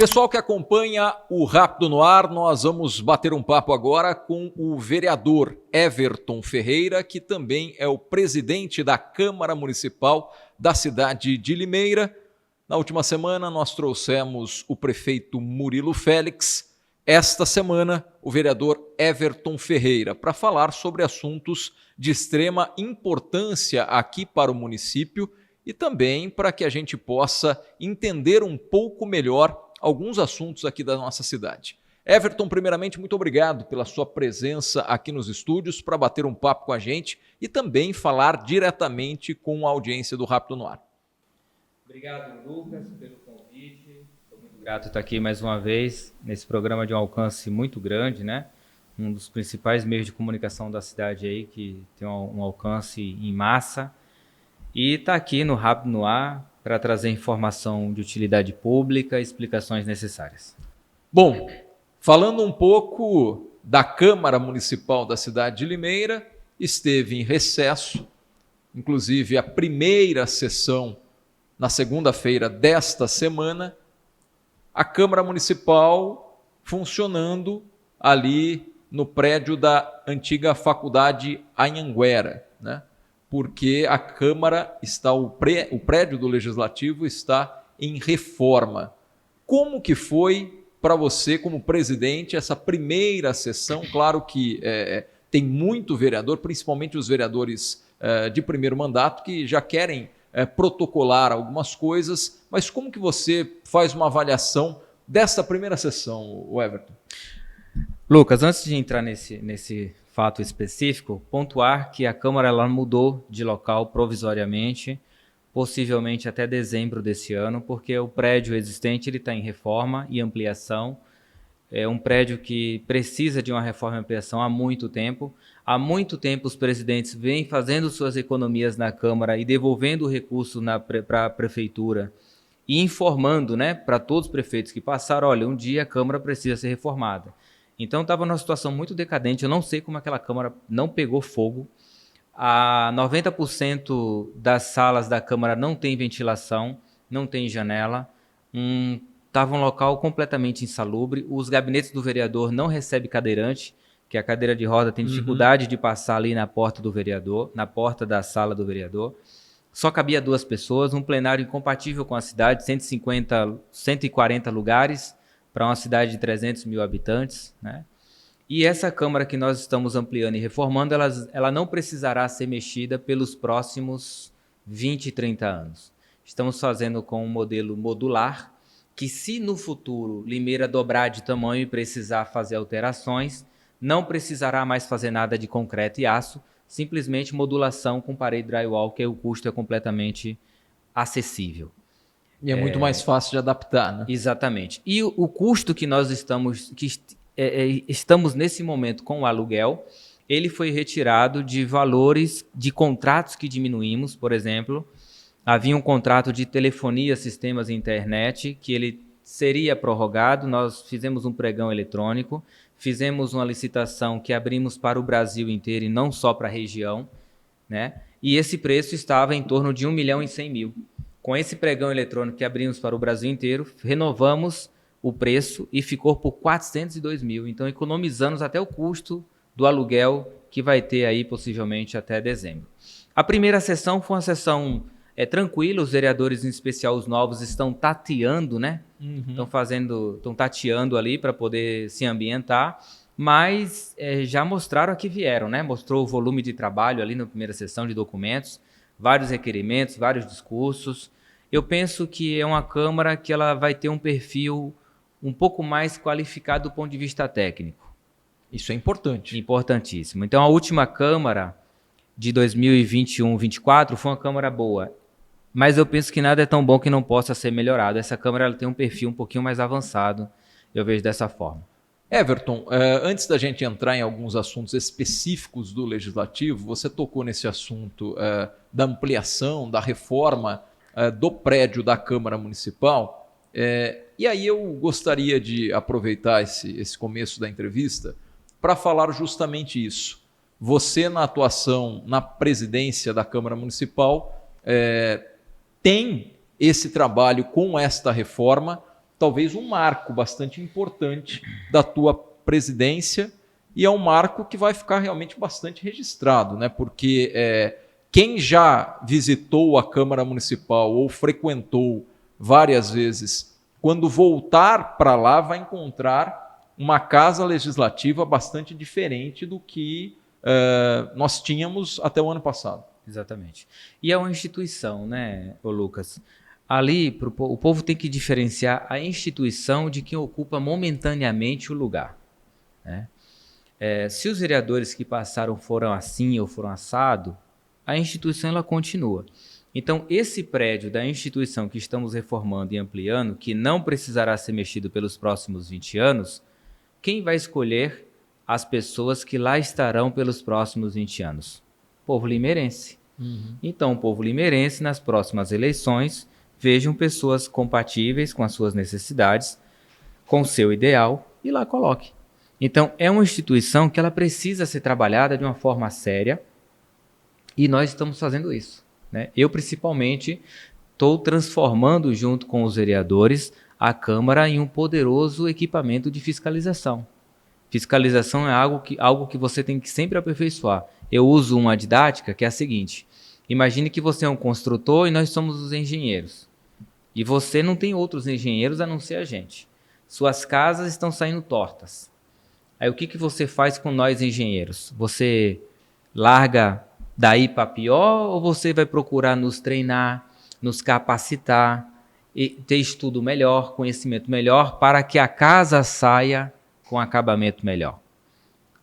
Pessoal que acompanha o Rápido no Ar, nós vamos bater um papo agora com o vereador Everton Ferreira, que também é o presidente da Câmara Municipal da cidade de Limeira. Na última semana nós trouxemos o prefeito Murilo Félix. Esta semana, o vereador Everton Ferreira, para falar sobre assuntos de extrema importância aqui para o município e também para que a gente possa entender um pouco melhor alguns assuntos aqui da nossa cidade. Everton, primeiramente, muito obrigado pela sua presença aqui nos estúdios para bater um papo com a gente e também falar diretamente com a audiência do Rápido no Ar. Obrigado, Lucas, pelo convite. Estou muito grato de estar aqui mais uma vez nesse programa de um alcance muito grande, né? Um dos principais meios de comunicação da cidade aí, que tem um alcance em massa. E está aqui no Rápido no Ar para trazer informação de utilidade pública e explicações necessárias. Bom, falando um pouco da Câmara Municipal da cidade de Limeira, esteve em recesso, inclusive a primeira sessão na segunda-feira desta semana, a Câmara Municipal funcionando ali no prédio da antiga Faculdade Anhanguera, né? Porque a Câmara está, o prédio do Legislativo está em reforma. Como que foi para você, como presidente, essa primeira sessão? Claro que tem muito vereador, principalmente os vereadores de primeiro mandato, que já querem protocolar algumas coisas, mas como que você faz uma avaliação dessa primeira sessão, Everton? Lucas, antes de entrar nesse fato específico, pontuar que a Câmara ela mudou de local provisoriamente, possivelmente até dezembro desse ano, porque o prédio existente está em reforma e ampliação. É um prédio que precisa de uma reforma e ampliação há muito tempo. Há muito tempo os presidentes vêm fazendo suas economias na Câmara e devolvendo o recurso para a Prefeitura e informando, né, para todos os prefeitos que passaram, olha, um dia a Câmara precisa ser reformada. Então estava numa situação muito decadente, eu não sei como aquela Câmara não pegou fogo. 90% das salas da Câmara não tem ventilação, não tem janela, estava um local completamente insalubre. Os gabinetes do vereador não recebem cadeirante, que a cadeira de roda tem dificuldade de passar ali na porta do vereador, na porta da sala do vereador. Só cabia 2 pessoas, um plenário incompatível com a cidade, 140 lugares, para uma cidade de 300 mil habitantes, né? E essa Câmara que nós estamos ampliando e reformando, ela não precisará ser mexida pelos próximos 20, 30 anos. Estamos fazendo com um modelo modular, que se no futuro Limeira dobrar de tamanho e precisar fazer alterações, não precisará mais fazer nada de concreto e aço, simplesmente modulação com parede drywall, que o custo é completamente acessível. E é muito mais fácil de adaptar, né? Exatamente. E o custo que nós estamos nesse momento com o aluguel, ele foi retirado de valores de contratos que diminuímos. Por exemplo, havia um contrato de telefonia, sistemas e internet, que ele seria prorrogado. Nós fizemos um pregão eletrônico, fizemos uma licitação que abrimos para o Brasil inteiro e não só para a região, né? E esse preço estava em torno de 1.100.000. Com esse pregão eletrônico que abrimos para o Brasil inteiro, renovamos o preço e ficou por 402 mil. Então, economizamos até o custo do aluguel que vai ter aí possivelmente até dezembro. A primeira sessão foi uma sessão tranquila, os vereadores, em especial os novos, estão tateando, né? Estão tateando ali para poder se ambientar, mas já mostraram a que vieram, né? Mostrou o volume de trabalho ali na primeira sessão de documentos, vários requerimentos, vários discursos. Eu penso que é uma Câmara que ela vai ter um perfil um pouco mais qualificado do ponto de vista técnico. Isso é importante. Importantíssimo. Então, a última Câmara de 2021-24 foi uma Câmara boa, mas eu penso que nada é tão bom que não possa ser melhorado. Essa Câmara ela tem um perfil um pouquinho mais avançado, eu vejo dessa forma. Everton, antes da gente entrar em alguns assuntos específicos do Legislativo, você tocou nesse assunto da ampliação, da reforma do prédio da Câmara Municipal, e aí eu gostaria de aproveitar esse começo da entrevista para falar justamente isso. Você, na atuação na presidência da Câmara Municipal, tem esse trabalho com esta reforma. talvez um marco bastante importante da tua presidência, e é um marco que vai ficar realmente bastante registrado, né? Porque quem já visitou a Câmara Municipal ou frequentou várias vezes, quando voltar para lá vai encontrar uma casa legislativa bastante diferente do que nós tínhamos até o ano passado. Exatamente. E é uma instituição, né, ô Lucas? Ali, o povo tem que diferenciar a instituição de quem ocupa momentaneamente o lugar, né? Se os vereadores que passaram foram assim ou foram assado, a instituição ela continua. Então, esse prédio da instituição que estamos reformando e ampliando, que não precisará ser mexido pelos próximos 20 anos, quem vai escolher as pessoas que lá estarão pelos próximos 20 anos? Povo limeirense. Então, o povo limeirense, nas próximas eleições, vejam pessoas compatíveis com as suas necessidades, com o seu ideal, e lá coloque. Então, é uma instituição que ela precisa ser trabalhada de uma forma séria, e nós estamos fazendo isso, né? Eu, principalmente, estou transformando, junto com os vereadores, a Câmara em um poderoso equipamento de fiscalização. Fiscalização é algo que você tem que sempre aperfeiçoar. Eu uso uma didática que é a seguinte: imagine que você é um construtor e nós somos os engenheiros. E você não tem outros engenheiros a não ser a gente. Suas casas estão saindo tortas. Aí o que você faz com nós engenheiros? Você larga daí para pior ou você vai procurar nos treinar, nos capacitar, e ter estudo melhor, conhecimento melhor, para que a casa saia com acabamento melhor?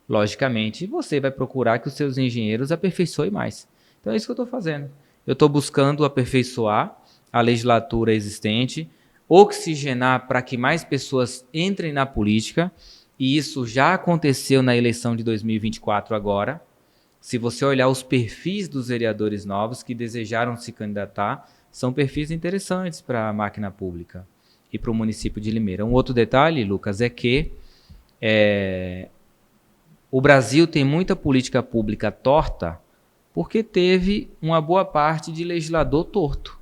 Logicamente, você vai procurar que os seus engenheiros aperfeiçoem mais. Então é isso que eu estou fazendo. Eu estou buscando aperfeiçoar a legislatura existente, oxigenar para que mais pessoas entrem na política, e isso já aconteceu na eleição de 2024 agora. Se você olhar os perfis dos vereadores novos que desejaram se candidatar, são perfis interessantes para a máquina pública e para o município de Limeira. Um outro detalhe, Lucas, é que o Brasil tem muita política pública torta porque teve uma boa parte de legislador torto.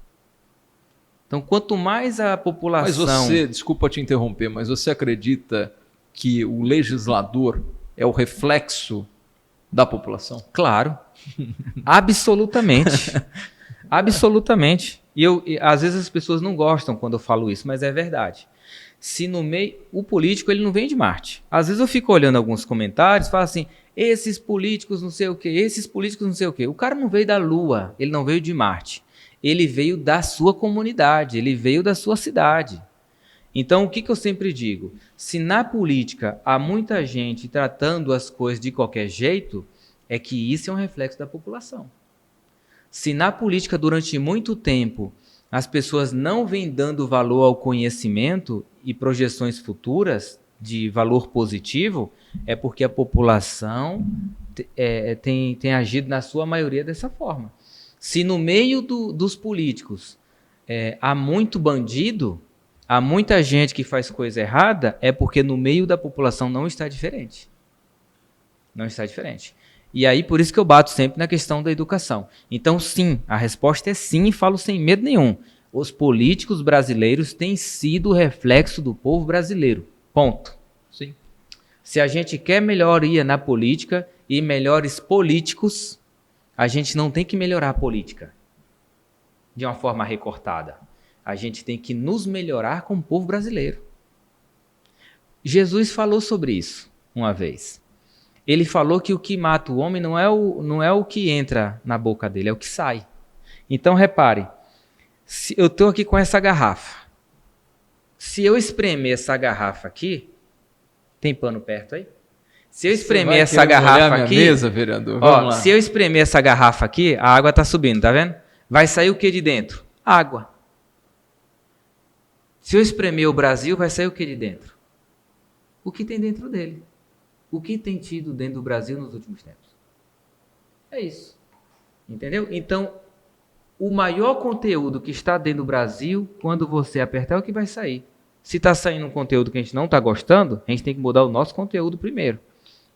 Então, quanto mais a população... Mas você, desculpa te interromper, mas você acredita que o legislador é o reflexo da população? Claro, absolutamente. Absolutamente. E às vezes as pessoas não gostam quando eu falo isso, mas é verdade. Se no meio, o político ele não vem de Marte. Às vezes eu fico olhando alguns comentários e falo assim: esses políticos não sei o quê, esses políticos não sei o quê. O cara não veio da Lua, ele não veio de Marte. Ele veio da sua comunidade, ele veio da sua cidade. Então, o que eu sempre digo? Se na política há muita gente tratando as coisas de qualquer jeito, é que isso é um reflexo da população. Se na política, durante muito tempo, as pessoas não vêm dando valor ao conhecimento e projeções futuras de valor positivo, é porque a população tem agido, na sua maioria, dessa forma. Se no meio dos políticos há muito bandido, há muita gente que faz coisa errada, é porque no meio da população não está diferente. Não está diferente. E aí, por isso que eu bato sempre na questão da educação. Então, sim, a resposta é sim, e falo sem medo nenhum. Os políticos brasileiros têm sido o reflexo do povo brasileiro. Ponto. Sim. Se a gente quer melhoria na política e melhores políticos, a gente não tem que melhorar a política de uma forma recortada. A gente tem que nos melhorar como povo brasileiro. Jesus falou sobre isso uma vez. Ele falou que o que mata o homem não é o que entra na boca dele, é o que sai. Então, repare, se eu estou aqui com essa garrafa. Se eu espremer essa garrafa aqui, tem pano perto aí? Se eu espremer essa garrafa aqui, mesa, vereador? Vamos lá. Se eu espremer essa garrafa aqui, a água está subindo, tá vendo? Vai sair o que de dentro? Água. Se eu espremer o Brasil, vai sair o que de dentro? O que tem dentro dele. O que tem tido dentro do Brasil nos últimos tempos. É isso. Entendeu? Então, o maior conteúdo que está dentro do Brasil, quando você apertar, é o que vai sair. Se está saindo um conteúdo que a gente não está gostando, a gente tem que mudar o nosso conteúdo primeiro.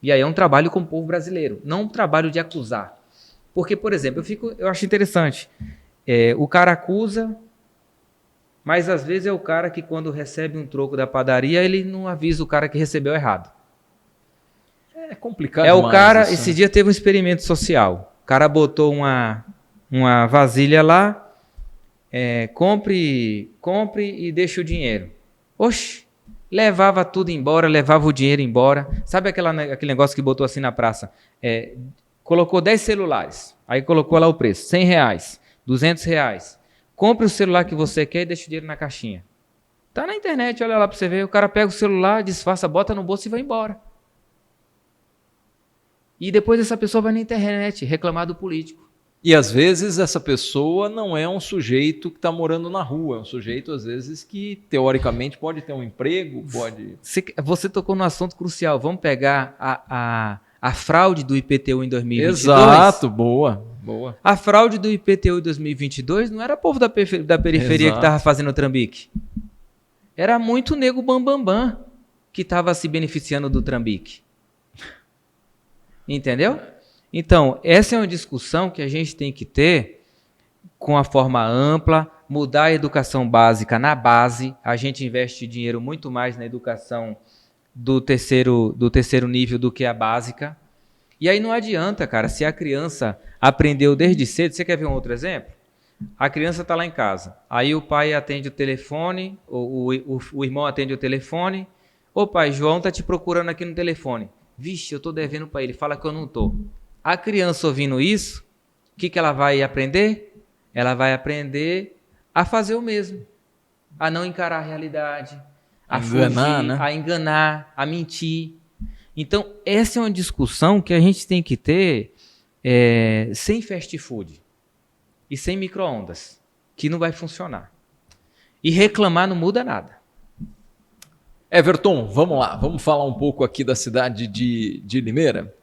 E aí é um trabalho com o povo brasileiro, não um trabalho de acusar. Porque, por exemplo, eu acho interessante. O cara acusa Mas às vezes é o cara que quando recebe um troco da padaria, ele não avisa o cara que recebeu errado. É complicado É o cara, isso, esse né? dia teve um experimento social. O cara botou uma vasilha lá, compre e deixa o dinheiro. Oxe, levava tudo embora, levava o dinheiro embora. Sabe aquele negócio que botou assim na praça? Colocou 10 celulares, aí colocou lá o preço, R$100, R$200. Compre o celular que você quer e deixa o dinheiro na caixinha. Tá na internet, olha lá pra você ver. O cara pega o celular, disfarça, bota no bolso e vai embora. E depois essa pessoa vai na internet reclamar do político. E às vezes essa pessoa não é um sujeito que está morando na rua, é um sujeito às vezes que teoricamente pode ter um emprego, pode... Você tocou num assunto crucial. Vamos pegar a fraude do IPTU em 2022? Exato, boa. A fraude do IPTU em 2022 não era povo da periferia que estava fazendo o trambique. Era muito nego bambambam que estava se beneficiando do trambique. Entendeu? Então, essa é uma discussão que a gente tem que ter com a forma ampla, mudar a educação básica na base. A gente investe dinheiro muito mais na educação do terceiro nível do que a básica. E aí não adianta, cara, se a criança aprendeu desde cedo. Você quer ver um outro exemplo? A criança está lá em casa. Aí o pai atende o telefone, o irmão atende o telefone. Ô pai, João está te procurando aqui no telefone. Vixe, eu estou devendo para ele, fala que eu não estou. A criança ouvindo isso, o que ela vai aprender? Ela vai aprender a fazer o mesmo. A não encarar a realidade. A enganar, fugir, né? a enganar, a mentir. Então, essa é uma discussão que a gente tem que ter sem fast food e sem micro-ondas, que não vai funcionar. E reclamar não muda nada. Everton, vamos lá, vamos falar um pouco aqui da cidade de Limeira,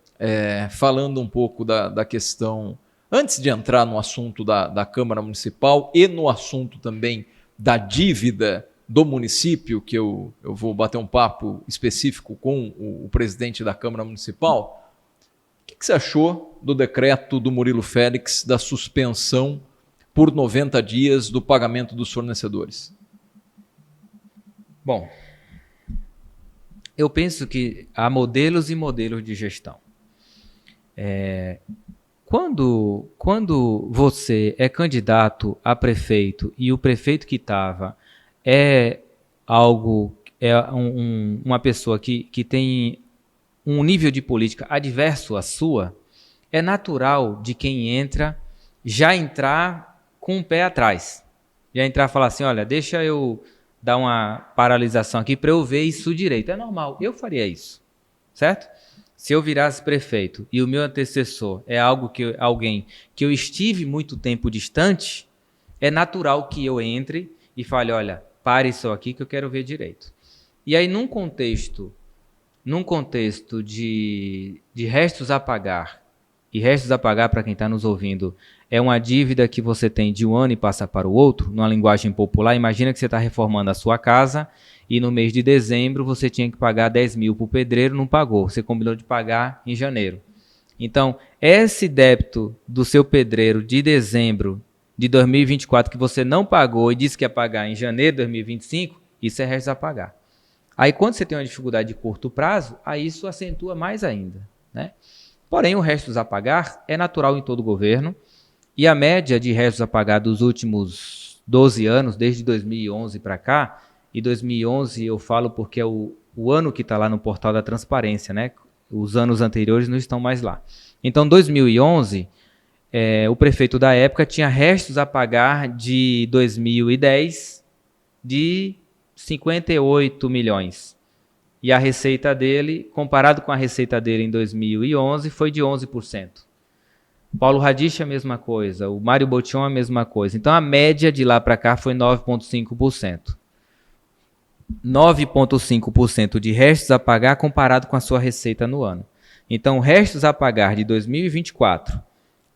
falando um pouco da questão, antes de entrar no assunto da Câmara Municipal e no assunto também da dívida do município, que eu vou bater um papo específico com o presidente da Câmara Municipal. O que você achou do decreto do Murilo Félix da suspensão por 90 dias do pagamento dos fornecedores? Bom, eu penso que há modelos e modelos de gestão. Quando você é candidato a prefeito e o prefeito que estava uma pessoa que tem um nível de política adverso à sua, é natural de quem entra já entrar com o pé atrás. Já entrar e falar assim, olha, deixa eu dar uma paralisação aqui para eu ver isso direito. É normal, eu faria isso, certo? Se eu virasse prefeito e o meu antecessor é alguém que eu estive muito tempo distante, é natural que eu entre e fale, olha, pare isso aqui que eu quero ver direito. E aí, num contexto de restos a pagar, e restos a pagar, para quem está nos ouvindo, é uma dívida que você tem de um ano e passa para o outro, numa linguagem popular. Imagina que você está reformando a sua casa e no mês de dezembro você tinha que pagar 10 mil para o pedreiro, não pagou. Você combinou de pagar em janeiro. Então, esse débito do seu pedreiro de dezembro de 2024 que você não pagou e disse que ia pagar em janeiro de 2025, isso é restos a pagar. Aí, quando você tem uma dificuldade de curto prazo, aí isso acentua mais ainda, né? Porém, o restos a pagar é natural em todo o governo e a média de restos a pagar dos últimos 12 anos, desde 2011 para cá, e 2011 eu falo porque é o ano que está lá no portal da transparência, né? Os anos anteriores não estão mais lá. Então, 2011, o prefeito da época tinha restos a pagar de 2010 de 58 milhões. E a receita dele, comparado com a receita dele em 2011, foi de 11%. Paulo Radich a mesma coisa, o Mário Botion a mesma coisa. Então a média de lá para cá foi 9,5%. 9,5% de restos a pagar comparado com a sua receita no ano. Então restos a pagar de 2024,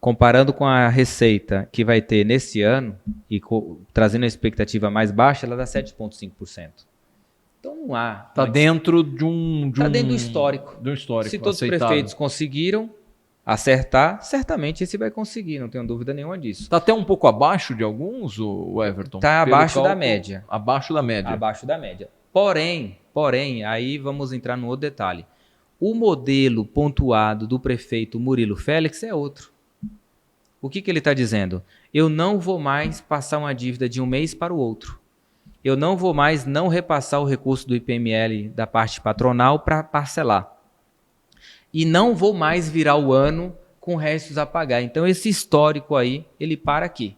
comparando com a receita que vai ter nesse ano, e trazendo a expectativa mais baixa, ela dá 7,5%. Então não há. Está dentro de Está dentro do histórico. Do histórico. Se todos os aceitável. prefeitos conseguiram, acertar, certamente esse vai conseguir, não tenho dúvida nenhuma disso. Está até um pouco abaixo de alguns, o Everton? Está abaixo da média. Abaixo da média. Abaixo da média. Porém, aí vamos entrar no outro detalhe. O modelo pontuado do prefeito Murilo Félix é outro. O que ele está dizendo? Eu não vou mais passar uma dívida de um mês para o outro. Eu não vou mais não repassar o recurso do IPML da parte patronal para parcelar. E não vou mais virar o ano com restos a pagar. Então, esse histórico aí, ele para aqui.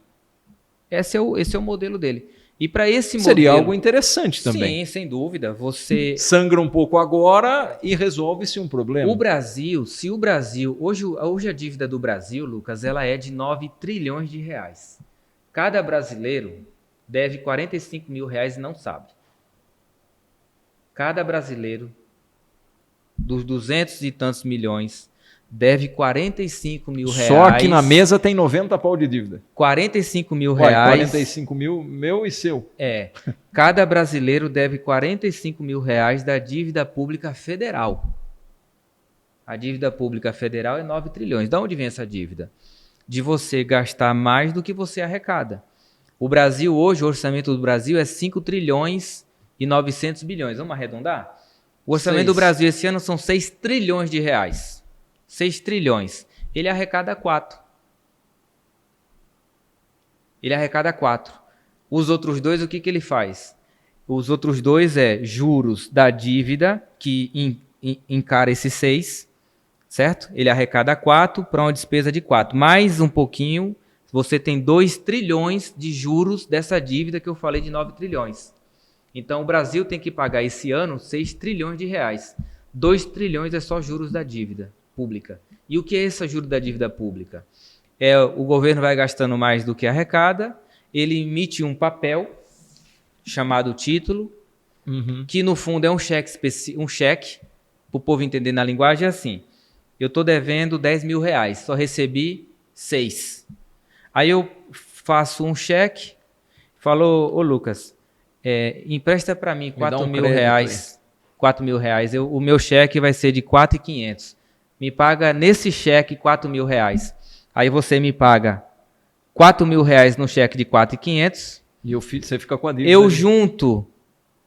Esse é o modelo dele. E para esse modelo... Seria algo interessante também. Sim, sem dúvida. Você sangra um pouco agora e resolve-se um problema. O Brasil, se o Brasil... Hoje a dívida do Brasil, Lucas, ela é de 9 trilhões de reais. Cada brasileiro deve 45 mil reais e não sabe. Cada brasileiro, dos 200 e tantos milhões, deve 45 mil reais. Só aqui na mesa tem 90 pau de dívida. 45 mil reais. 45 mil, meu e seu. Cada brasileiro deve 45 mil reais da dívida pública federal. A dívida pública federal é 9 trilhões. De onde vem essa dívida? De você gastar mais do que você arrecada. O Brasil hoje, o orçamento do Brasil é 5 trilhões e 900 bilhões. Vamos arredondar? O orçamento do Brasil esse ano são 6 trilhões de reais. 6 trilhões. Ele arrecada 4. Os outros dois, o que ele faz? Os outros dois é juros da dívida, que encara esses 6, certo? Ele arrecada 4 para uma despesa de 4. Mais um pouquinho, você tem 2 trilhões de juros dessa dívida que eu falei de 9 trilhões. Então, o Brasil tem que pagar esse ano 6 trilhões de reais. 2 trilhões é só juros da dívida pública. E o que é esse juro da dívida pública? O governo vai gastando mais do que arrecada, ele emite um papel chamado título, que no fundo é um cheque, para o povo entender na linguagem, é assim: eu estou devendo 10 mil reais, só recebi 6. Aí eu faço um cheque, falo, ô Lucas, empresta para mim 4 mil reais. 4 mil reais, o meu cheque vai ser de 4.500. Me paga nesse cheque 4 mil reais. Aí você me paga 4 mil reais no cheque de 4.500. E você fica com a dívida. Eu junto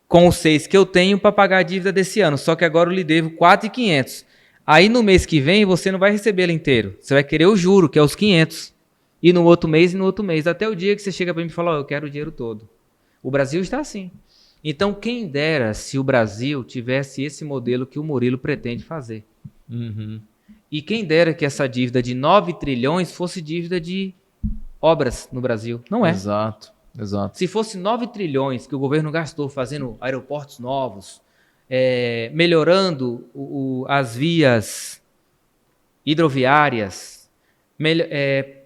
com os 6 que eu tenho para pagar a dívida desse ano. Só que agora eu lhe devo 4.500. Aí no mês que vem você não vai receber ele inteiro. Você vai querer o juro, que é os 500. E no outro mês, até o dia que você chega para mim e fala, eu quero o dinheiro todo. O Brasil está assim. Então, quem dera se o Brasil tivesse esse modelo que o Murilo pretende fazer. E quem dera que essa dívida de 9 trilhões fosse dívida de obras no Brasil. Não é. Exato. Se fosse 9 trilhões que o governo gastou fazendo aeroportos novos, melhorando as vias hidroviárias,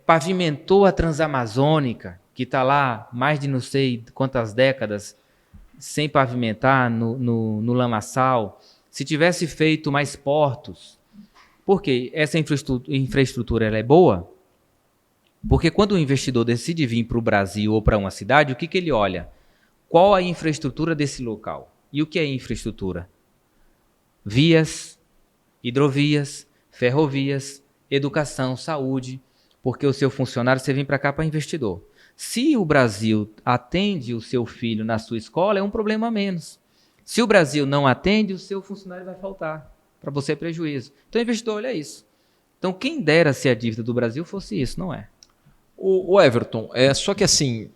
pavimentou a Transamazônica, que está lá mais de não sei quantas décadas sem pavimentar no lamaçal, se tivesse feito mais portos. Por quê? Essa infraestrutura ela é boa? Porque quando o investidor decide vir para o Brasil ou para uma cidade, o que ele olha? Qual a infraestrutura desse local? E o que é infraestrutura? Vias, hidrovias, ferrovias, educação, saúde, porque o seu funcionário, você vem para cá para investidor. Se o Brasil atende o seu filho na sua escola, é um problema a menos. Se o Brasil não atende, o seu funcionário vai faltar. Para você é prejuízo. Então o investidor olha isso. Então quem dera se a dívida do Brasil fosse isso, não é? O Everton, só que assim,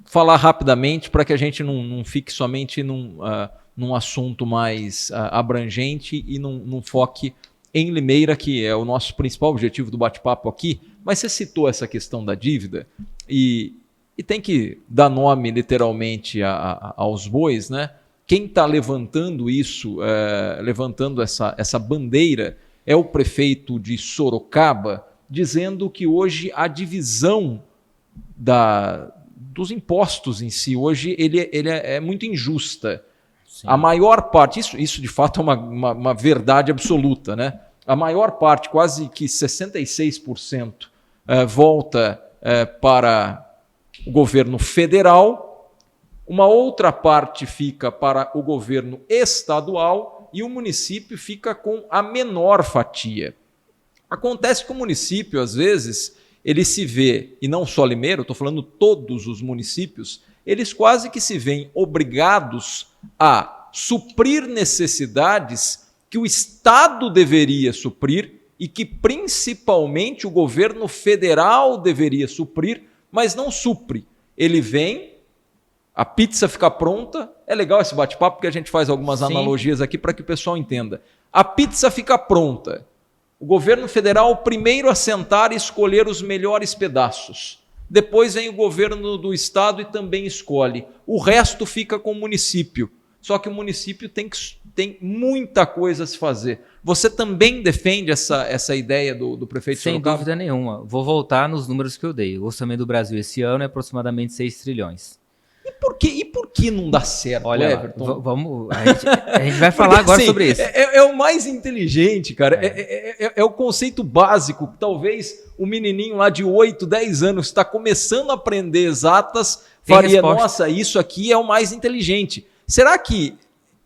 falar rapidamente para que a gente não fique somente num assunto mais abrangente e não foque em Limeira, que é o nosso principal objetivo do bate-papo aqui. Mas você citou essa questão da dívida e tem que dar nome literalmente aos bois, né? Quem está levantando isso, levantando essa bandeira, é o prefeito de Sorocaba, dizendo que hoje a divisão dos impostos em si, hoje ele é muito injusta. Sim. A maior parte, isso de fato é uma verdade absoluta, né? A maior parte, quase que 66%, volta para o governo federal, uma outra parte fica para o governo estadual e o município fica com a menor fatia. Acontece que o município, às vezes, ele se vê, e não só Limeira, eu estou falando todos os municípios, eles quase que se veem obrigados a suprir necessidades que o Estado deveria suprir e que principalmente o governo federal deveria suprir, mas não supre. Ele vem, a pizza fica pronta, é legal esse bate-papo porque a gente faz algumas analogias aqui para que o pessoal entenda. A pizza fica pronta. O governo federal primeiro a sentar e escolher os melhores pedaços. Depois vem o governo do estado e também escolhe. O resto fica com o município. Só que o município tem muita coisa a se fazer. Você também defende essa ideia do prefeito Sem Sorocaba? dúvida nenhuma. Vou voltar nos números que eu dei. O orçamento do Brasil esse ano é aproximadamente 6 trilhões. E por que não dá certo, Olha, Everton? vamos, a gente vai falar agora assim, sobre isso. É o mais inteligente, cara. É o conceito básico. Talvez o menininho lá de 8, 10 anos está começando a aprender exatas, faria, nossa, isso aqui é o mais inteligente. Será que...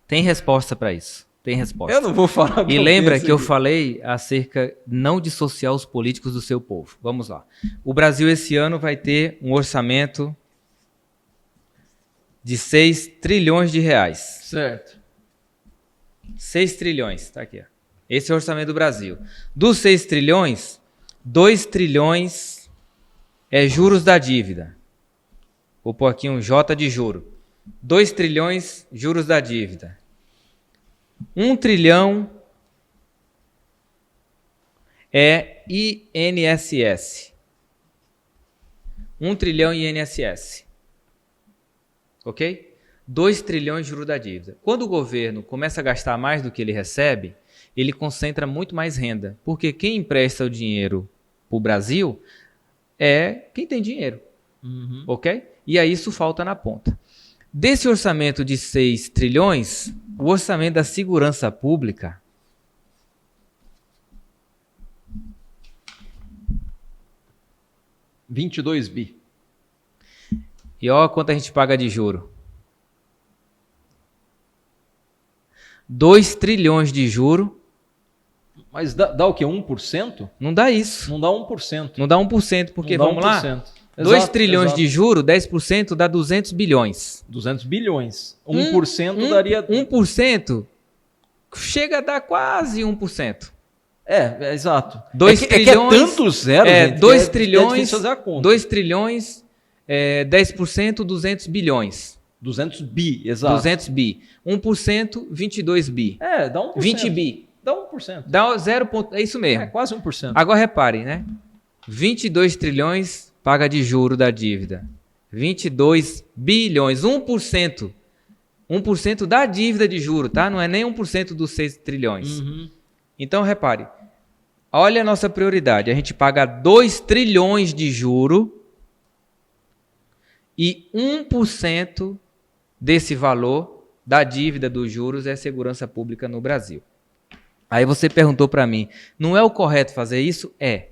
Tem resposta para isso. Tem resposta. Eu não vou falar. E lembra que eu falei acerca não dissociar os políticos do seu povo. Vamos lá. O Brasil esse ano vai ter um orçamento de 6 trilhões de reais. Certo. 6 trilhões, tá aqui. Ó. Esse é o orçamento do Brasil. Dos 6 trilhões, 2 trilhões é juros da dívida. Vou pôr aqui um J de juro. 2 trilhões juros da dívida. 1 trilhão é INSS. 1 trilhão INSS. Ok? 2 trilhões de juros da dívida. Quando o governo começa a gastar mais do que ele recebe, ele concentra muito mais renda. Porque quem empresta o dinheiro para o Brasil é quem tem dinheiro. Uhum. Ok? E aí isso falta na ponta. Desse orçamento de 6 trilhões, o orçamento da segurança pública... $22 bi. E olha quanto a gente paga de juro. 2 trilhões de juro. Mas dá o quê? 1%? Não dá isso. Não dá 1%. Não dá 1%, porque não dá vamos 1%. Lá. 2 trilhões de juro, 10% dá 200 bilhões. 200 bilhões. 1% daria... 1% chega a dar quase 1%. Exato. 2 trilhões... É tanto zero, gente, 2 trilhões... É difícil fazer a conta. 2 trilhões, 10%, 200 bilhões. 200 bi, exato. 200 bi. 1%, 22 bi. Dá 1%. 20 bi. Dá 1%. Dá 0. É isso mesmo. Quase 1%. Agora reparem, né? 22 trilhões paga de juro da dívida. 22 bilhões, 1%. 1% da dívida de juro, tá? Não é nem 1% dos 6 trilhões. Uhum. Então, repare. Olha a nossa prioridade. A gente paga 2 trilhões de juro e 1% desse valor da dívida dos juros é segurança pública no Brasil. Aí você perguntou para mim, não é o correto fazer isso? É.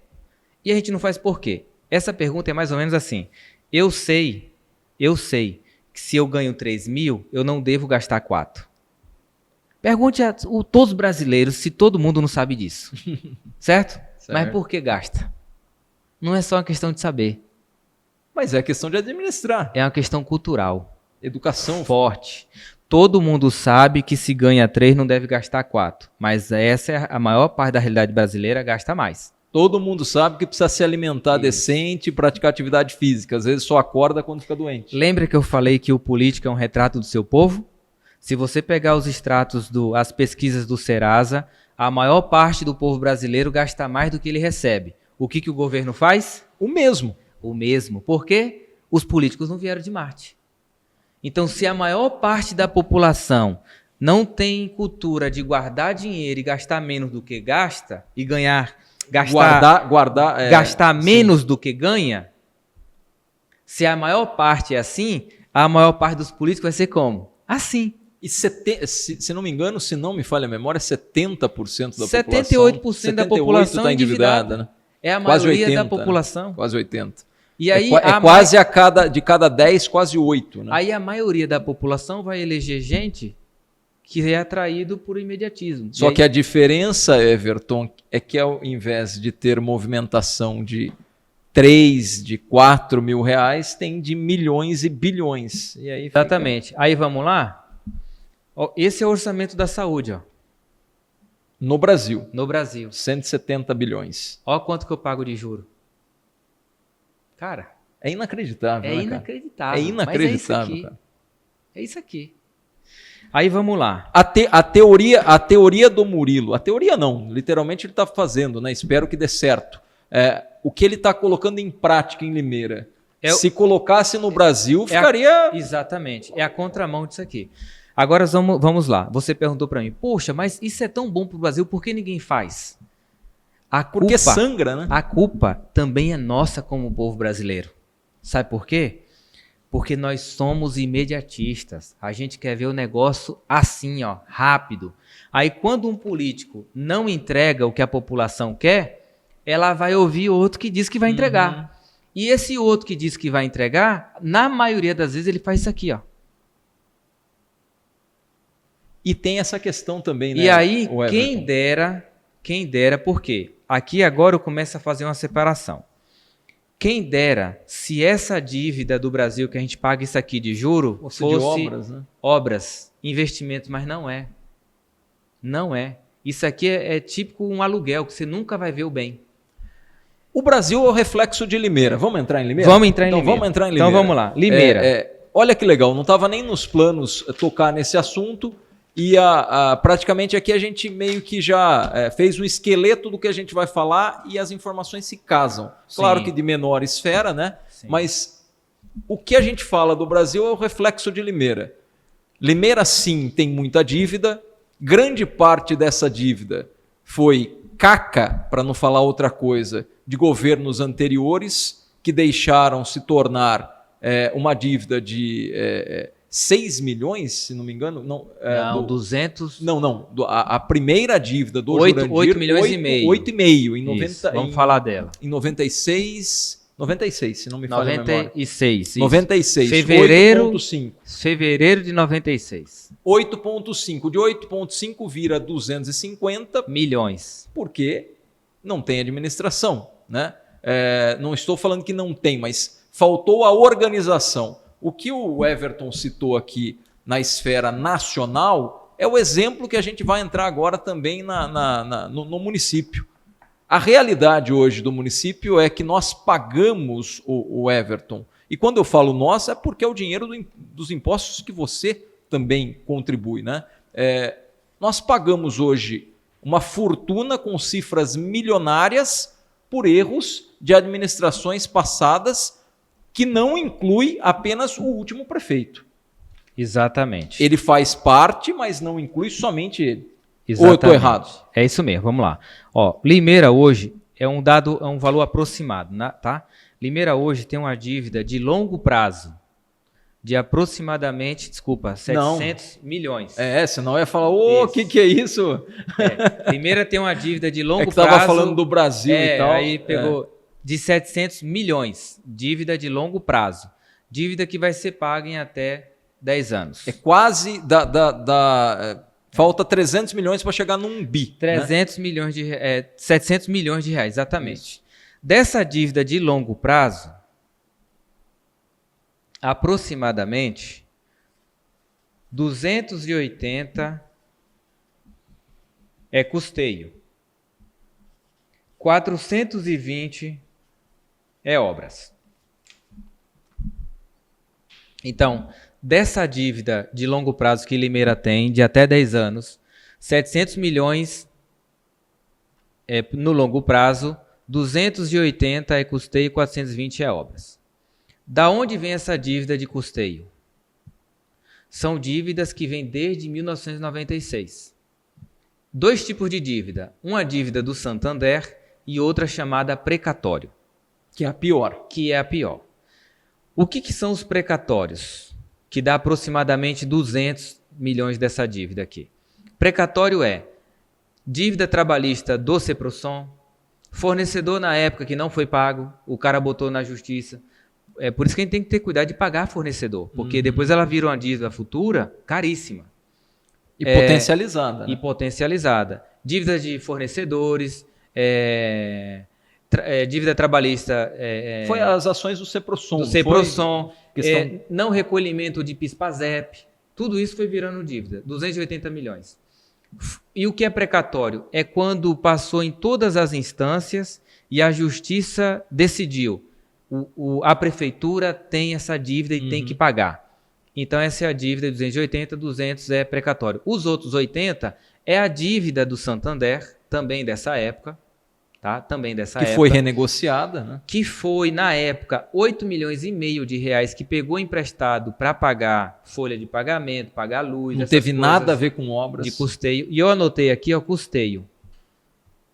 E a gente não faz por quê? Essa pergunta é mais ou menos assim. Eu sei que se eu ganho 3 mil, eu não devo gastar 4. Pergunte a todos os brasileiros se todo mundo não sabe disso. Certo? Mas por que gasta? Não é só uma questão de saber. Mas é questão de administrar. É uma questão cultural. Educação forte. Todo mundo sabe que se ganha 3 não deve gastar 4. Mas essa é a maior parte da realidade brasileira, gasta mais. Todo mundo sabe que precisa se alimentar decente e praticar atividade física. Às vezes só acorda quando fica doente. Lembra que eu falei que o político é um retrato do seu povo? Se você pegar os extratos, as pesquisas do Serasa, a maior parte do povo brasileiro gasta mais do que ele recebe. O que o governo faz? O mesmo. O mesmo. Por quê? Os políticos não vieram de Marte. Então, se a maior parte da população não tem cultura de guardar dinheiro e gastar menos do que gasta, e gastar menos do que ganha, se a maior parte é assim, a maior parte dos políticos vai ser como? Assim. E se não me engano, se não me falha a memória, 70% da população. 78% da população está endividada, né? É a maioria da população. Né? Quase 80%. E aí, quase de cada 10, quase 8. Né? Aí a maioria da população vai eleger gente que é atraído por imediatismo. Só que a diferença, Everton, é que ao invés de ter movimentação de 3, de 4 mil reais, tem de milhões e bilhões. E aí exatamente. Aí vamos lá? Esse é o orçamento da saúde, ó. No Brasil. No Brasil. 170 bilhões. Olha quanto que eu pago de juro. Cara. É inacreditável. É inacreditável. É inacreditável, cara. É isso aqui. Aí vamos lá. A teoria do Murilo. A teoria não. Literalmente ele está fazendo, né? Espero que dê certo. O que ele está colocando em prática em Limeira. Se colocasse no Brasil, ficaria... Exatamente. É a contramão disso aqui. Agora vamos lá. Você perguntou para mim, poxa, mas isso é tão bom para o Brasil, por que ninguém faz? Porque sangra, né? A culpa também é nossa como povo brasileiro. Sabe por quê? Porque nós somos imediatistas. A gente quer ver o negócio assim, ó, rápido. Aí quando um político não entrega o que a população quer, ela vai ouvir outro que diz que vai entregar. E esse outro que diz que vai entregar, na maioria das vezes ele faz isso aqui, ó. E tem essa questão também, né? E aí, quem dera, por quê? Aqui agora eu começo a fazer uma separação. Quem dera se essa dívida do Brasil que a gente paga isso aqui de juro fosse de obras, né? Obras, investimentos, mas não é. Não é. Isso aqui é típico um aluguel, que você nunca vai ver o bem. O Brasil é o reflexo de Limeira. Vamos entrar em Limeira? Vamos entrar em Limeira. Vamos entrar em Limeira. Então vamos lá. Limeira. Olha que legal, não estava nem nos planos tocar nesse assunto. E praticamente aqui a gente meio que já fez um esqueleto do que a gente vai falar e as informações se casam. Sim. Claro que de menor esfera, né? Sim. Mas o que a gente fala do Brasil é o reflexo de Limeira. Limeira, sim, tem muita dívida. Grande parte dessa dívida foi caca, para não falar outra coisa, de governos anteriores que deixaram se tornar uma dívida de... 6 milhões, se não me engano. Não, 200... Não. A primeira dívida do 8 milhões e meio. 8,5 em 90. Vamos falar dela. Em 96, se não me falha a memória. 96. 96. Fevereiro 8,5. Fevereiro de 96. 8,5. De 8,5 vira 250 milhões. Porque não tem administração, né? Não estou falando que não tem, mas faltou a organização. O que o Everton citou aqui na esfera nacional é o exemplo que a gente vai entrar agora também no município. A realidade hoje do município é que nós pagamos o Everton. E quando eu falo nós, é porque é o dinheiro dos impostos que você também contribui, né? Nós pagamos hoje uma fortuna com cifras milionárias por erros de administrações passadas, que não inclui apenas o último prefeito. Exatamente. Ele faz parte, mas não inclui somente ele. Exatamente. Ou eu estou errado? É isso mesmo, vamos lá. Limeira hoje é um valor aproximado, tá? Limeira hoje tem uma dívida de longo prazo de aproximadamente, 700 milhões. Senão eu ia falar, o que é isso? Limeira tem uma dívida de longo prazo. Estava falando do Brasil e tal. Aí pegou... de 700 milhões, dívida de longo prazo. Dívida que vai ser paga em até 10 anos. É quase, falta 300 milhões para chegar num bi. 300 milhões 700 milhões de reais, exatamente. Isso. Dessa dívida de longo prazo, aproximadamente 280 é custeio. 420 é obras. Então, dessa dívida de longo prazo que Limeira tem, de até 10 anos, 700 milhões no longo prazo, 280 é custeio e 420 é obras. Da onde vem essa dívida de custeio? São dívidas que vêm desde 1996. 2 tipos de dívida. Uma dívida do Santander e outra chamada precatório. Que é a pior. Que é a pior. O que são os precatórios? Que dá aproximadamente 200 milhões dessa dívida aqui. Precatório é dívida trabalhista do Ceprosom, fornecedor na época que não foi pago, o cara botou na justiça. É por isso que a gente tem que ter cuidado de pagar fornecedor, porque depois ela vira uma dívida futura caríssima. E potencializada. E potencializada. Dívidas de fornecedores, dívida trabalhista. Foi as ações do Ceprosom. Do Ceprosom, não recolhimento de PIS/PASEP. Tudo isso foi virando dívida. 280 milhões. E o que é precatório? É quando passou em todas as instâncias e a justiça decidiu. A prefeitura tem essa dívida e tem que pagar. Então, essa é a dívida de 280, 200 é precatório. Os outros 80 é a dívida do Santander, também dessa época. Tá? Também dessa época. Que foi renegociada, né? Que foi, na época, 8 milhões e meio de reais que pegou emprestado para pagar folha de pagamento, pagar luz. Não teve nada a ver com obras. De custeio. E eu anotei aqui, ó, custeio.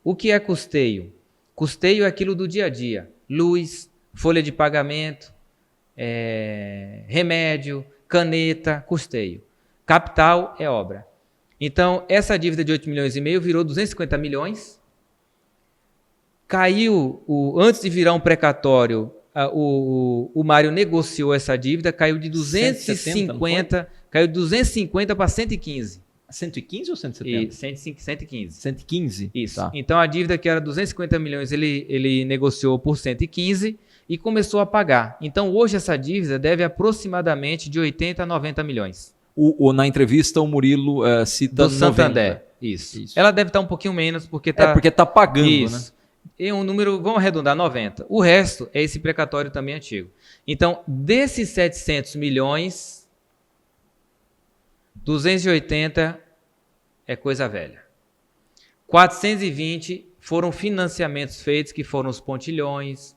O que é custeio? Custeio é aquilo do dia a dia. Luz, folha de pagamento, remédio, caneta, custeio. Capital é obra. Então, essa dívida de 8 milhões e meio virou 250 milhões. Caiu, antes de virar um precatório, o Mário negociou essa dívida, caiu de 250, caiu de 250 para 115. 115 ou 170? 115. 115? Isso. Tá. Então, a dívida que era 250 milhões, ele negociou por 115 e começou a pagar. Então, hoje essa dívida deve aproximadamente de 80 a 90 milhões. Na entrevista, o Murilo cita do Santander. Isso. Ela deve estar um pouquinho menos, porque está... porque está pagando, isso. Né? E um número, vamos arredondar, 90. O resto é esse precatório também antigo. Então, desses 700 milhões, 280 é coisa velha. 420 foram financiamentos feitos, que foram os pontilhões,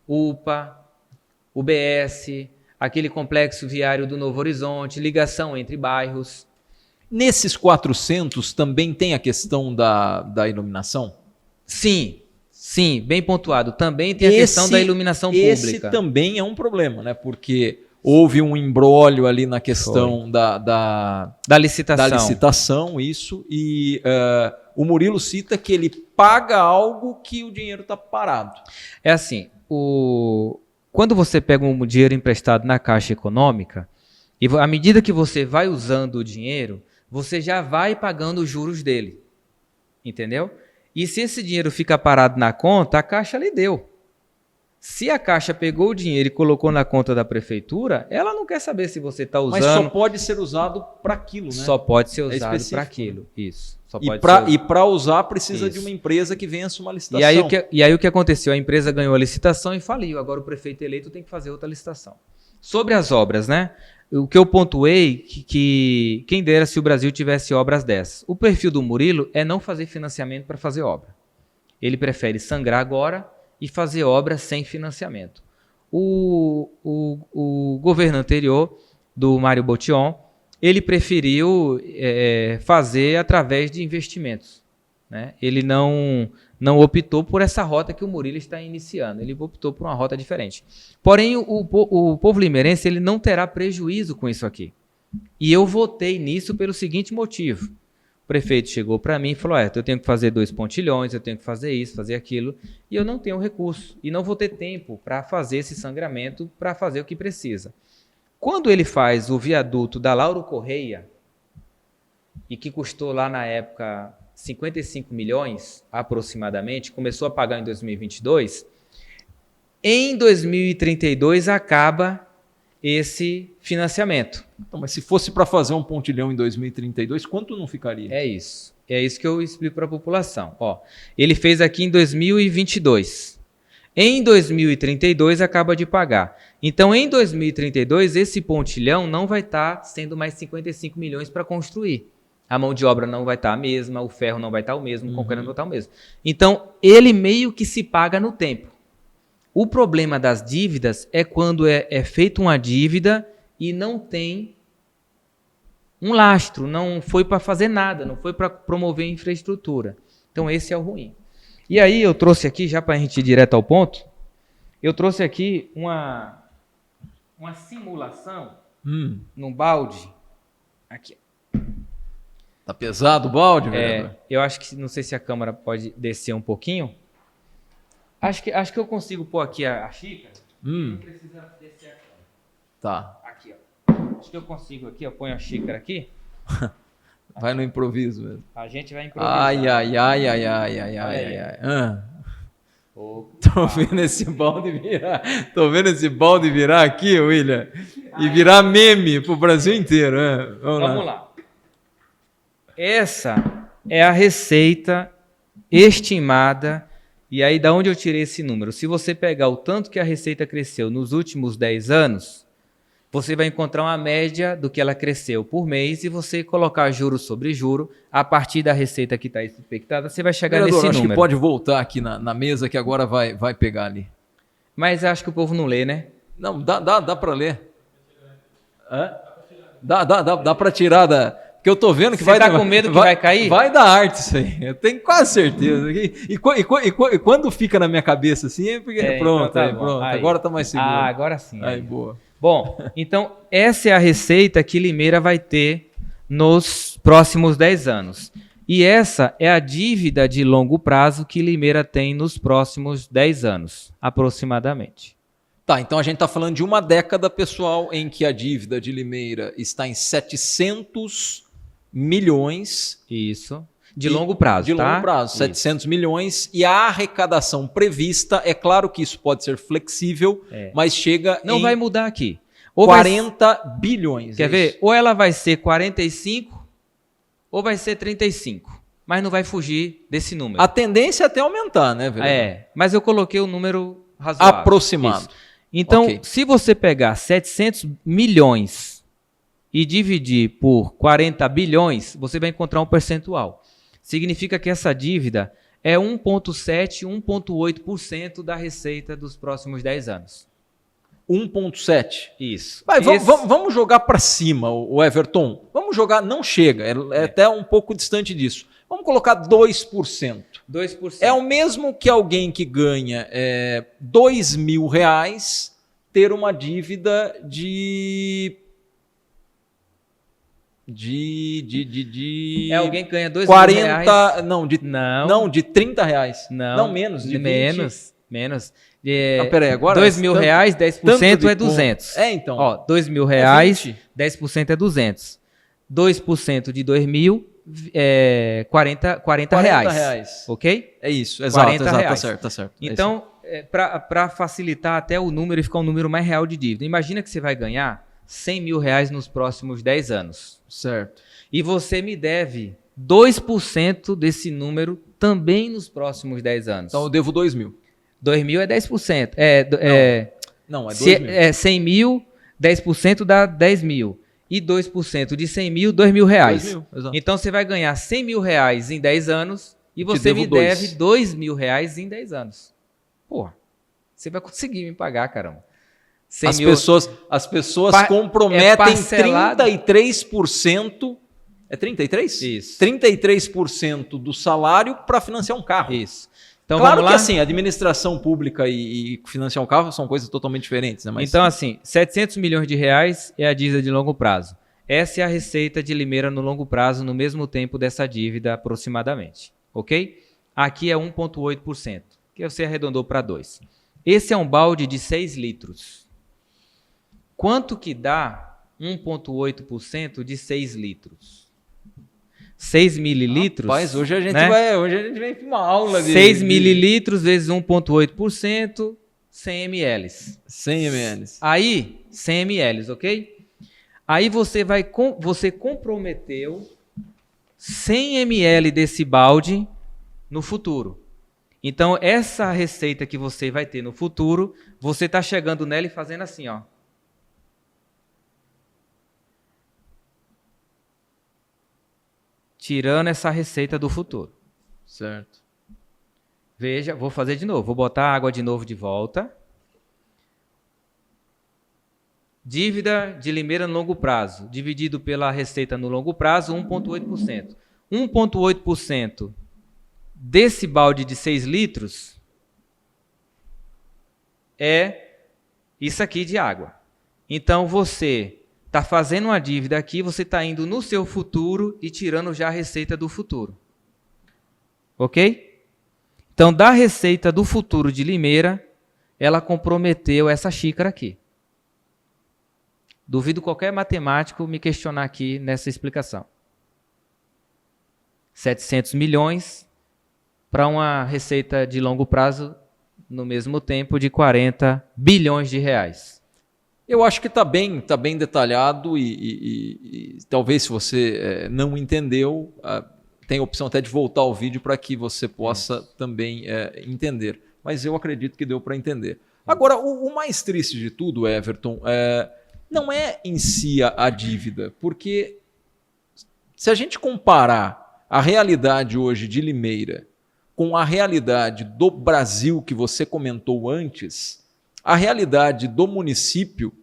UPA, UBS, aquele complexo viário do Novo Horizonte, ligação entre bairros. Nesses 400 também tem a questão da iluminação? Sim, bem pontuado. Também tem a questão da iluminação pública. Esse também é um problema, né? Porque houve um imbróglio ali na questão da licitação, isso, e o Murilo cita que ele paga algo que o dinheiro está parado. É assim, quando você pega um dinheiro emprestado na Caixa Econômica, e à medida que você vai usando o dinheiro, você já vai pagando os juros dele, entendeu? E se esse dinheiro fica parado na conta, a Caixa lhe deu. Se a Caixa pegou o dinheiro e colocou na conta da prefeitura, ela não quer saber se você está usando... Mas só pode ser usado para aquilo, né? Só pode ser usado para aquilo, isso. E para usar precisa de uma empresa que vença uma licitação. E aí o que aconteceu? A empresa ganhou a licitação e faliu. Agora o prefeito eleito tem que fazer outra licitação. Sobre as obras, né? O que eu pontuei, que quem dera se o Brasil tivesse obras dessas. O perfil do Murilo é não fazer financiamento para fazer obra. Ele prefere sangrar agora e fazer obra sem financiamento. O governo anterior, do Mário Botion, ele preferiu fazer através de investimentos, né? Ele não optou por essa rota que o Murilo está iniciando, ele optou por uma rota diferente. Porém, o povo limeirense ele não terá prejuízo com isso aqui. E eu votei nisso pelo seguinte motivo. O prefeito chegou para mim e falou, eu tenho que fazer 2 pontilhões, eu tenho que fazer isso, fazer aquilo, e eu não tenho recurso, e não vou ter tempo para fazer esse sangramento, para fazer o que precisa. Quando ele faz o viaduto da Lauro Correia, e que custou lá na época 55 milhões, aproximadamente, começou a pagar em 2022, em 2032 acaba esse financiamento. Então, mas se fosse para fazer um pontilhão em 2032, quanto não ficaria? É isso que eu explico para a população. Ele fez aqui em 2022. Em 2032 acaba de pagar. Então, em 2032, esse pontilhão não vai estar sendo mais 55 milhões para construir. A mão de obra não vai estar a mesma, o ferro não vai estar o mesmo, o concreto não vai estar o mesmo. Então, ele meio que se paga no tempo. O problema das dívidas é quando é feita uma dívida e não tem um lastro, não foi para fazer nada, não foi para promover infraestrutura. Então, esse é o ruim. E aí, eu trouxe aqui, já para a gente ir direto ao ponto, eu trouxe aqui uma simulação num balde. Aqui. Tá pesado o balde, vereador? Eu acho que, não sei se a câmera pode descer um pouquinho. Acho que eu consigo pôr aqui a xícara. Não precisa descer a câmera. Tá. Aqui, ó. Acho que eu consigo aqui, eu ponho a xícara aqui. Vai no improviso mesmo. A gente vai improvisar. Ai. Tô vendo esse balde virar. Tô vendo esse balde virar aqui, William. E virar meme pro Brasil inteiro. Vamos lá. Essa é a receita estimada. E aí, da onde eu tirei esse número? Se você pegar o tanto que a receita cresceu nos últimos 10 anos, você vai encontrar uma média do que ela cresceu por mês e você colocar juro sobre juro, a partir da receita que está expectada, você vai chegar Vereador, nesse acho número. que pode voltar aqui na mesa que agora vai pegar ali. Mas acho que o povo não lê, né? Não, dá para ler. Hã? Dá para tirar da... Porque eu tô vendo que você vai... Você tá com medo que vai cair? Vai dar arte isso aí. Eu tenho quase certeza. E quando fica na minha cabeça assim, é porque... Pronto, então pronto. Aí. Agora tá mais seguro. Agora sim. Aí, boa. Bom, então essa é a receita que Limeira vai ter nos próximos 10 anos. E essa é a dívida de longo prazo que Limeira tem nos próximos 10 anos, aproximadamente. Tá, então a gente está falando de uma década, pessoal, em que a dívida de Limeira está em 700 milhões. Isso. De longo prazo, de longo prazo, 700 milhões. E a arrecadação prevista, é claro que isso pode ser flexível, mas chega Não vai mudar aqui. Ou 40 bilhões. Quer ver? Ou ela vai ser 45 ou vai ser 35. Mas não vai fugir desse número. A tendência é até aumentar, né, velho? Mas eu coloquei o número razoável. Aproximado. Isso. Então, se você pegar 700 milhões e dividir por 40 bilhões, você vai encontrar um percentual. Significa que essa dívida é 1,7%, 1,8% da receita dos próximos 10 anos. 1,7%? Isso. Vai, vamos jogar para cima, o Everton. Vamos jogar, não chega, é até um pouco distante disso. Vamos colocar 2%. 2%. É o mesmo que alguém que ganha R$2.000 ter uma dívida de alguém que ganha 2 40, mil reais. Não, de R$30. Não, menos, de 20. Menos. Não, peraí, agora... R$2.000, 10% é 200. Então. Ó, R$2.000, 10% é 200. 2% de 2.000 é 40 reais. Ok? É isso, exato, tá certo. Então, para facilitar até o número e ficar um número mais real de dívida, imagina que você vai ganhar R$100 mil nos próximos 10 anos. Certo. E você me deve 2% desse número também nos próximos 10 anos. Então eu devo 2 mil. 2 mil é 10%. Não, é 2 mil. É 100 mil, 10% dá 10 mil. E 2% de 100 mil, R$2.000. 2 mil, exato. Então você vai ganhar R$100 mil em 10 anos e você me deve R$2 mil em 10 anos. Porra, você vai conseguir me pagar, caramba. As pessoas comprometem 33%. É 33%? Isso. 33% do salário para financiar um carro. Isso. Então, claro que assim, administração pública e financiar um carro são coisas totalmente diferentes, né? Então, assim, R$700 milhões é a dívida de longo prazo. Essa é a receita de Limeira no longo prazo, no mesmo tempo dessa dívida aproximadamente. Ok? Aqui é 1,8%, que você arredondou para 2%. Esse é um balde de 6 litros. Quanto que dá 1,8% de 6 litros? 6 mililitros. Rapaz, hoje a gente vem para uma aula de 6 mililitros vezes 1,8%, 100 ml. 100 ml. Aí, 100 ml, ok? Aí você comprometeu 100 ml desse balde no futuro. Então, essa receita que você vai ter no futuro, você está chegando nela e fazendo assim, ó. Tirando essa receita do futuro. Certo. Veja, vou fazer de novo. Vou botar a água de novo de volta. Dívida de Limeira no longo prazo, dividido pela receita no longo prazo, 1,8%. 1,8% desse balde de 6 litros é isso aqui de água. Então, você está fazendo uma dívida aqui, você está indo no seu futuro e tirando já a receita do futuro. Ok? Então, da receita do futuro de Limeira, ela comprometeu essa xícara aqui. Duvido qualquer matemático me questionar aqui nessa explicação. 700 milhões para uma receita de longo prazo, no mesmo tempo, de 40 bilhões de reais. Eu acho que está bem detalhado e talvez se você não entendeu, tem a opção até de voltar ao vídeo para que você possa também entender. Mas eu acredito que deu para entender. Agora, o mais triste de tudo, Everton, não é em si a dívida, porque se a gente comparar a realidade hoje de Limeira com a realidade do Brasil que você comentou antes, a realidade do município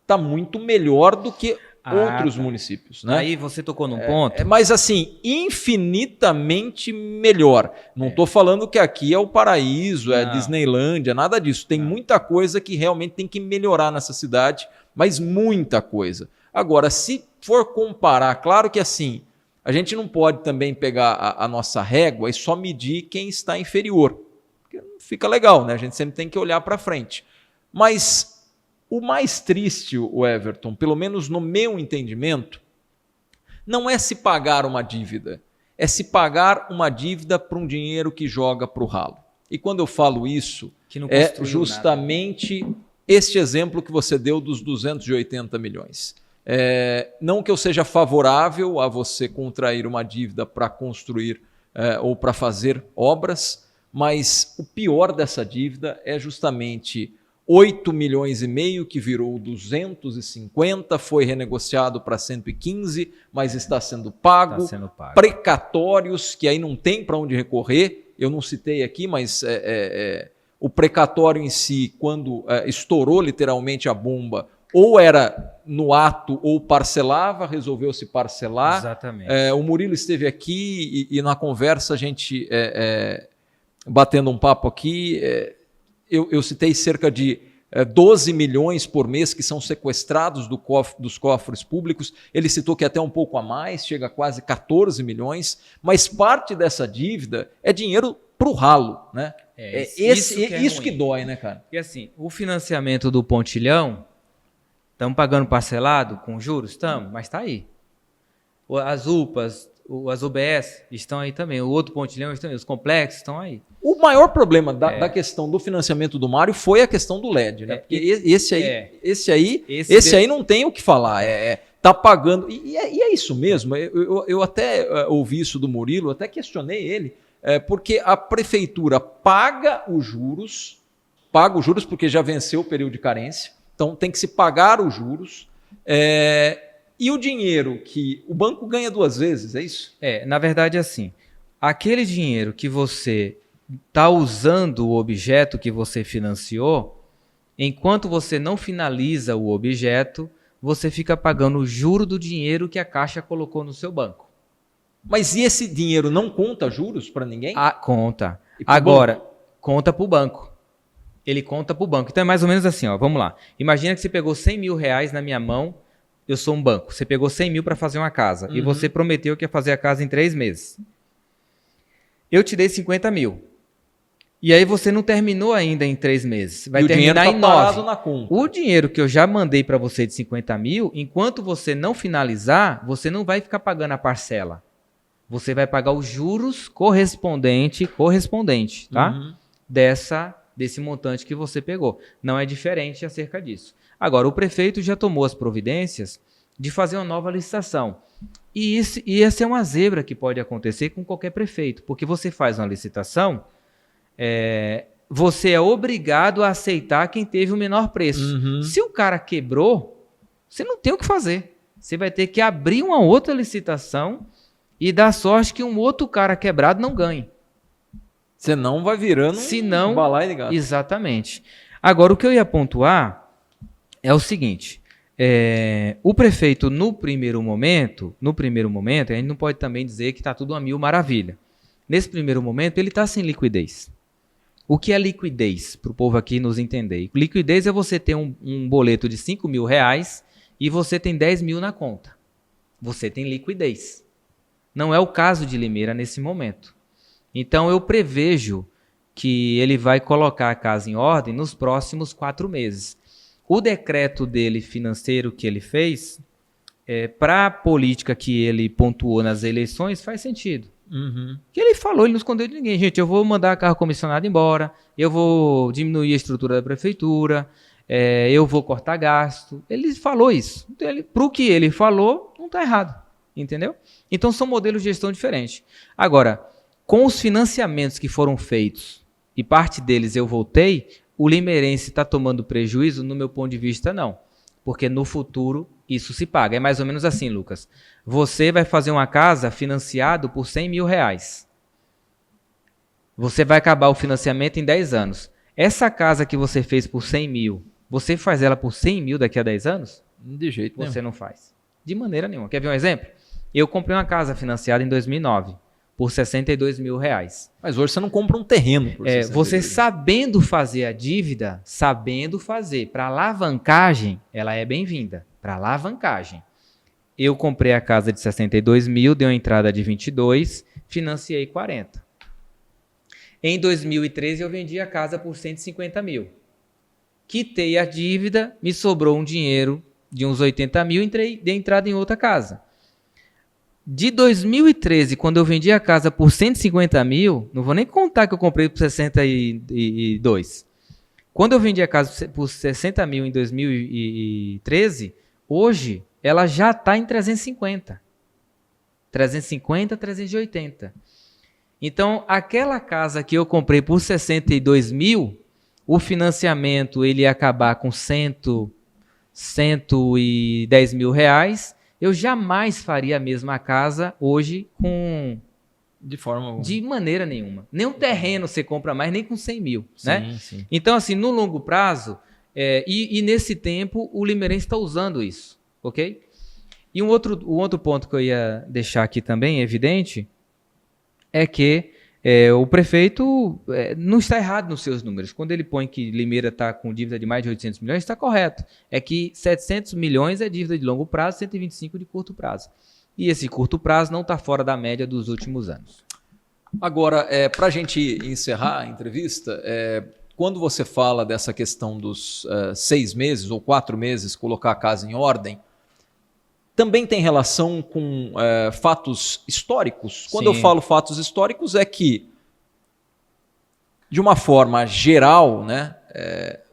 está muito melhor do que outros municípios. Né? Aí você tocou num ponto. Mas assim, infinitamente melhor. Não estou falando que aqui é o paraíso, é a Disneylândia, nada disso. Tem muita coisa que realmente tem que melhorar nessa cidade, mas muita coisa. Agora, se for comparar, claro que assim, a gente não pode também pegar a nossa régua e só medir quem está inferior. Porque não fica legal, né? A gente sempre tem que olhar para frente. Mas o mais triste, o Everton, pelo menos no meu entendimento, não é se pagar uma dívida, é se pagar uma dívida para um dinheiro que joga para o ralo. E quando eu falo isso, é justamente este exemplo que você deu dos 280 milhões. Não que eu seja favorável a você contrair uma dívida para construir ou para fazer obras, mas o pior dessa dívida é justamente 8 milhões e meio, que virou 250, foi renegociado para 115, mas está sendo pago. Precatórios, que aí não tem para onde recorrer, eu não citei aqui, mas o precatório em si, quando estourou literalmente a bomba, ou era no ato ou parcelava, resolveu-se parcelar. Exatamente. O Murilo esteve aqui e na conversa a gente, batendo um papo aqui, eu citei cerca de 12 milhões por mês que são sequestrados dos cofres públicos. Ele citou que até um pouco a mais, chega a quase 14 milhões, mas parte dessa dívida é dinheiro para o ralo. Né? Isso que dói, né, cara? E assim, o financiamento do Pontilhão, estamos pagando parcelado com juros? Estamos, mas está aí. As UPAs, as UBS estão aí também, o outro Pontilhão estão aí, os complexos estão aí. O maior problema da questão do financiamento do Mário foi a questão do LED, né? Porque esse aí não tem o que falar, tá pagando, e é isso mesmo. Eu até ouvi isso do Murilo, até questionei ele, porque a prefeitura paga os juros porque já venceu o período de carência, então tem que se pagar os juros, e o dinheiro que o banco ganha 2 vezes, é isso? Na verdade, assim, aquele dinheiro que você está usando o objeto que você financiou, enquanto você não finaliza o objeto, você fica pagando o juro do dinheiro que a Caixa colocou no seu banco. Mas e esse dinheiro não conta juros para ninguém? Conta. Agora, conta para o banco. Ele conta para o banco. Então é mais ou menos assim, ó, vamos lá. Imagina que você pegou 100 mil reais na minha mão, eu sou um banco. Você pegou 100 mil para fazer uma casa e você prometeu que ia fazer a casa em 3 meses. Eu te dei 50 mil. E aí você não terminou ainda em 3 meses. Vai terminar em 9. Na conta. O dinheiro que eu já mandei para você de 50 mil, enquanto você não finalizar, você não vai ficar pagando a parcela. Você vai pagar os juros correspondente, tá? Desse montante que você pegou. Não é diferente acerca disso. Agora, o prefeito já tomou as providências de fazer uma nova licitação. E essa é uma zebra que pode acontecer com qualquer prefeito, porque você faz uma licitação, você é obrigado a aceitar quem teve o menor preço. Se o cara quebrou, você não tem o que fazer. Você vai ter que abrir uma outra licitação e dar sorte que um outro cara quebrado não ganhe. Senão vai virando um balaio de gato. Exatamente. Agora, o que eu ia pontuar é o seguinte, o prefeito, no primeiro momento, a gente não pode também dizer que está tudo a mil maravilha. Nesse primeiro momento, ele está sem liquidez. O que é liquidez, para o povo aqui nos entender? Liquidez é você ter um boleto de 5 mil reais e você tem 10 mil na conta. Você tem liquidez. Não é o caso de Limeira nesse momento. Então, eu prevejo que ele vai colocar a casa em ordem nos próximos 4 meses. O decreto dele financeiro que ele fez, para a política que ele pontuou nas eleições, faz sentido. Que ele falou, ele não escondeu de ninguém. Gente, eu vou mandar carro comissionado embora, eu vou diminuir a estrutura da prefeitura, eu vou cortar gasto. Ele falou isso. Então, para o que ele falou, não está errado. Entendeu? Então, são modelos de gestão diferentes. Agora, com os financiamentos que foram feitos, e parte deles eu voltei, o limeirense está tomando prejuízo? No meu ponto de vista, não. Porque no futuro isso se paga. É mais ou menos assim, Lucas. Você vai fazer uma casa financiado por R$100 mil. Você vai acabar o financiamento em 10 anos. Essa casa que você fez por 100 mil, você faz ela por 100 mil daqui a 10 anos? De jeito nenhum. Você não faz. De maneira nenhuma. Quer ver um exemplo? Eu comprei uma casa financiada em 2009 por R$62 mil. Mas hoje você não compra um terreno por 62 Você mil. sabendo fazer a dívida, sabendo fazer. Para alavancagem, ela é bem-vinda. Para alavancagem. Eu comprei a casa de 62 mil, dei uma entrada de 22, financiei 40. Em 2013, eu vendi a casa por 150 mil. Quitei a dívida, me sobrou um dinheiro de uns 80 mil, dei entrada em outra casa. De 2013, quando eu vendi a casa por 150 mil, não vou nem contar que eu comprei por 62. Quando eu vendi a casa por 60 mil em 2013, hoje ela já está em 350. 350, 380. Então, aquela casa que eu comprei por 62 mil, o financiamento ele ia acabar com 110 mil reais. Eu jamais faria a mesma casa hoje de maneira nenhuma. Nem um terreno você compra mais, nem com 100 mil. Sim, né? Sim. Então, assim, no longo prazo, e nesse tempo, o limeirense está usando isso. Ok? E um outro ponto que eu ia deixar aqui também, evidente, é que o prefeito não está errado nos seus números. Quando ele põe que Limeira está com dívida de mais de 800 milhões, está correto. É que 700 milhões é dívida de longo prazo, 125 de curto prazo. E esse curto prazo não está fora da média dos últimos anos. Agora, para a gente encerrar a entrevista, quando você fala dessa questão dos 6 meses ou 4 meses, colocar a casa em ordem, também tem relação com fatos históricos. Quando eu falo fatos históricos, é que, de uma forma geral, né,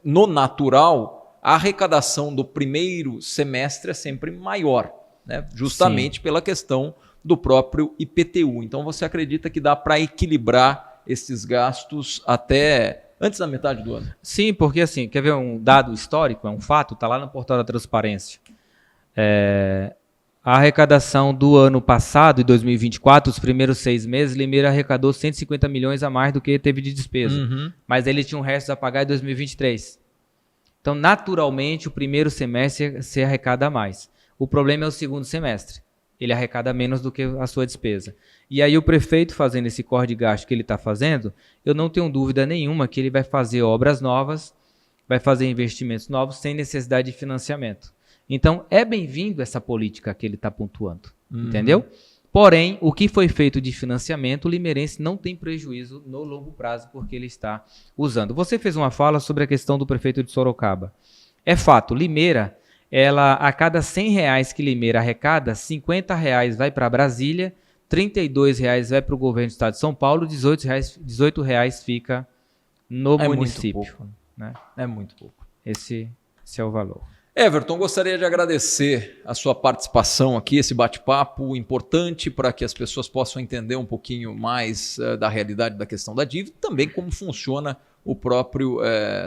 no natural, a arrecadação do primeiro semestre é sempre maior, né, justamente pela questão do próprio IPTU. Então, você acredita que dá para equilibrar esses gastos até antes da metade do ano? Sim, porque assim, quer ver um dado histórico, é um fato, está lá no portal da transparência. A arrecadação do ano passado, em 2024, os primeiros 6 meses, Limeira arrecadou 150 milhões a mais do que teve de despesa. Mas ele tinha um resto a pagar em 2023. Então, naturalmente, o primeiro semestre se arrecada mais. O problema é o segundo semestre. Ele arrecada menos do que a sua despesa. E aí o prefeito fazendo esse corte de gasto que ele está fazendo, eu não tenho dúvida nenhuma que ele vai fazer obras novas, vai fazer investimentos novos sem necessidade de financiamento. Então, é bem-vindo essa política que ele está pontuando, entendeu? Porém, o que foi feito de financiamento, o limeirense não tem prejuízo no longo prazo porque ele está usando. Você fez uma fala sobre a questão do prefeito de Sorocaba. É fato, Limeira, a cada R$100 que Limeira arrecada, R$50 vai para Brasília, R$32 vai para o governo do estado de São Paulo, R$18 fica no município. Muito pouco, né? É muito pouco. Esse é o valor. Everton, gostaria de agradecer a sua participação aqui, esse bate-papo importante para que as pessoas possam entender um pouquinho mais da realidade da questão da dívida e também como funciona o próprio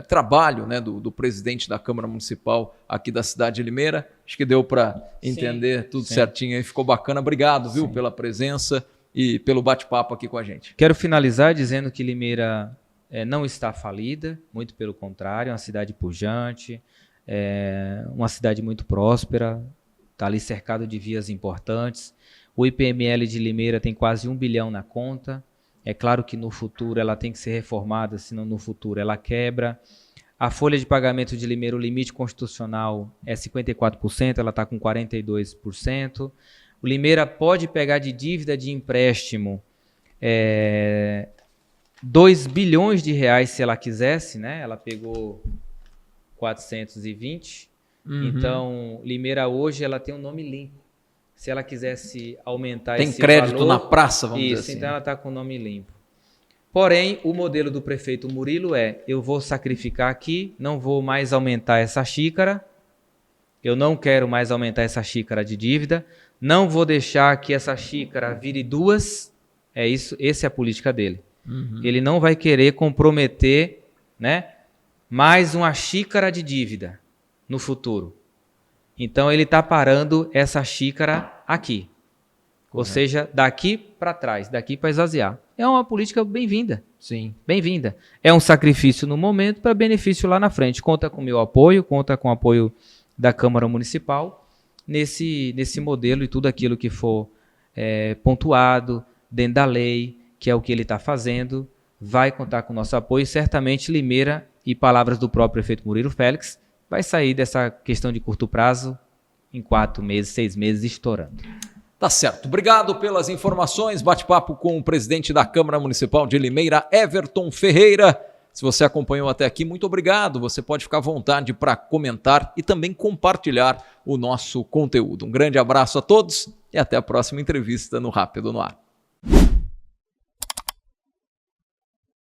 trabalho, né, do presidente da Câmara Municipal aqui da cidade de Limeira. Acho que deu para entender tudo certinho aí, ficou bacana. Obrigado, viu, pela presença e pelo bate-papo aqui com a gente. Quero finalizar dizendo que Limeira não está falida, muito pelo contrário, é uma cidade pujante, uma cidade muito próspera, está ali cercado de vias importantes. O IPML de Limeira tem quase 1 bilhão na conta. É claro que no futuro ela tem que ser reformada, senão no futuro ela quebra. A folha de pagamento de Limeira, o limite constitucional é 54%, ela está com 42%. O Limeira pode pegar de dívida de empréstimo 2 bilhões de reais se ela quisesse, né? Ela pegou 420. Então, Limeira hoje ela tem um nome limpo. se ela quisesse aumentar Tem esse crédito valor, na praça, vamos isso, dizer assim. então ela está com o nome limpo. Porém, o modelo do prefeito Murilo é: eu vou sacrificar aqui, não vou mais aumentar essa xícara, eu não quero mais aumentar essa xícara de dívida, não vou deixar que essa xícara vire 2, é isso, essa é a política dele. Ele não vai querer comprometer, né, mais uma xícara de dívida no futuro. Então ele está parando essa xícara aqui. Ou seja, daqui para trás, daqui para esvaziar. É uma política bem-vinda. Sim. Bem-vinda. É um sacrifício no momento para benefício lá na frente. Conta com o meu apoio, conta com o apoio da Câmara Municipal nesse modelo, e tudo aquilo que for pontuado dentro da lei, que é o que ele está fazendo, vai contar com o nosso apoio. Certamente Limeira, e palavras do próprio prefeito Murilo Félix, vai sair dessa questão de curto prazo em 4 meses, 6 meses, estourando. Tá certo. Obrigado pelas informações. Bate-papo com o presidente da Câmara Municipal de Limeira, Everton Ferreira. Se você acompanhou até aqui, muito obrigado. Você pode ficar à vontade para comentar e também compartilhar o nosso conteúdo. Um grande abraço a todos e até a próxima entrevista no Rápido no Ar.